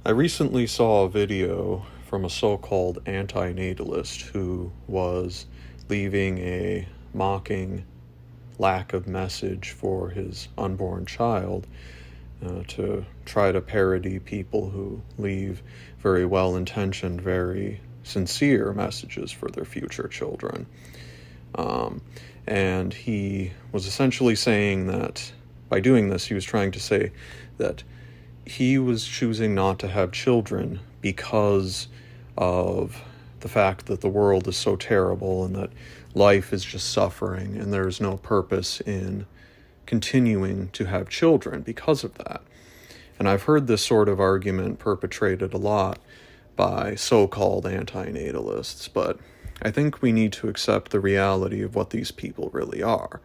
I recently saw a video from a so-called anti-natalist who was leaving a mocking lack of message for his unborn child to try to parody people who leave very well-intentioned, very sincere messages for their future children. And he was essentially saying that by doing this, he was trying to say that he was choosing not to have children because of the fact that the world is so terrible and that life is just suffering and there's no purpose in continuing to have children because of that. And I've heard this sort of argument perpetrated a lot by so-called anti-natalists, but I think we need to accept the reality of what these people really are.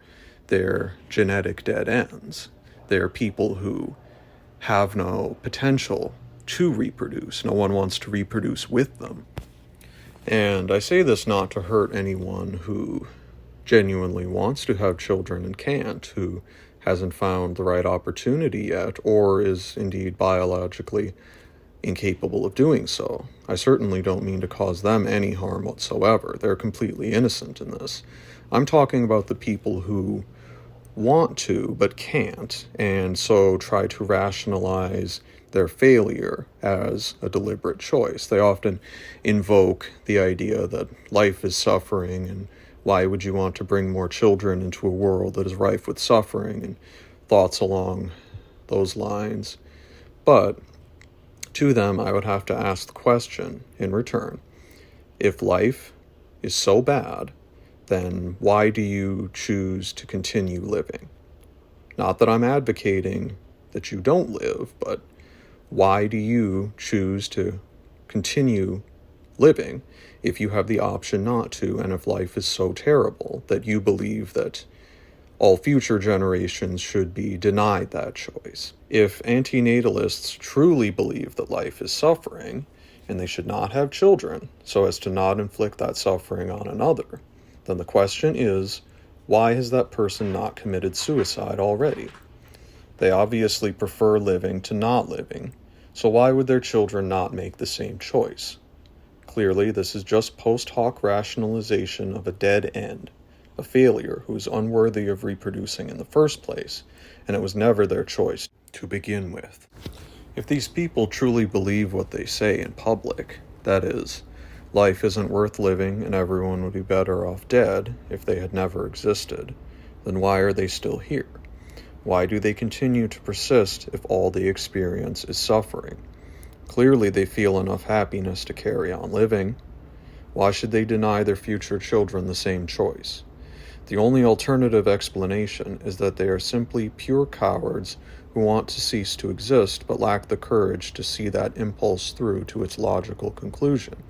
They're genetic dead ends. They're people who have no potential to reproduce. No one wants to reproduce with them. And I say this not to hurt anyone who genuinely wants to have children and can't, who hasn't found the right opportunity yet, or is indeed biologically incapable of doing so. I certainly don't mean to cause them any harm whatsoever. They're completely innocent in this. I'm talking about the people who want to but can't, and so try to rationalize their failure as a deliberate choice. They often invoke the idea that life is suffering, and why would you want to bring more children into a world that is rife with suffering, and thoughts along those lines. But to them, I would have to ask the question in return: if life is so bad, then why do you choose to continue living? Not that I'm advocating that you don't live, but why do you choose to continue living if you have the option not to, and if life is so terrible that you believe that all future generations should be denied that choice? If anti-natalists truly believe that life is suffering, and they should not have children so as to not inflict that suffering on another, then the question is, why has that person not committed suicide already? They obviously prefer living to not living, so why would their children not make the same choice? Clearly, this is just post hoc rationalization of a dead end, a failure who is unworthy of reproducing in the first place, and it was never their choice to begin with. If these people truly believe what they say in public, that is, life isn't worth living and everyone would be better off dead if they had never existed, then why are they still here? Why do they continue to persist if all they experience is suffering? Clearly they feel enough happiness to carry on living. Why should they deny their future children the same choice? The only alternative explanation is that they are simply pure cowards who want to cease to exist but lack the courage to see that impulse through to its logical conclusion.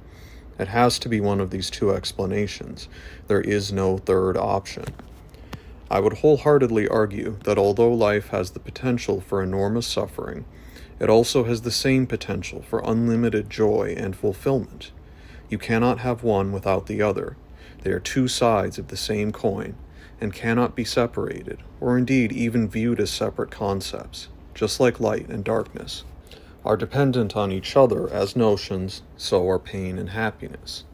It has to be one of these two explanations. There is no third option. I would wholeheartedly argue that although life has the potential for enormous suffering, it also has the same potential for unlimited joy and fulfillment. You cannot have one without the other. They are two sides of the same coin, and cannot be separated, or indeed even viewed as separate concepts, just like light and darkness are dependent on each other as notions, so are pain and happiness.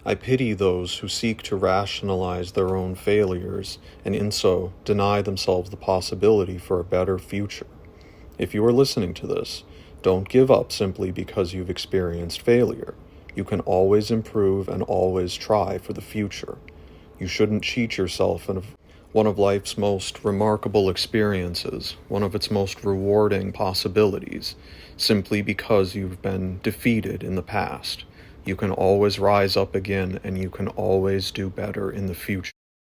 I pity those who seek to rationalize their own failures, and in so deny themselves the possibility for a better future. If you are listening to this, don't give up simply because you've experienced failure. You can always improve and always try for the future. You shouldn't cheat yourself in one of life's most remarkable experiences, one of its most rewarding possibilities, simply because you've been defeated in the past. You can always rise up again, and you can always do better in the future.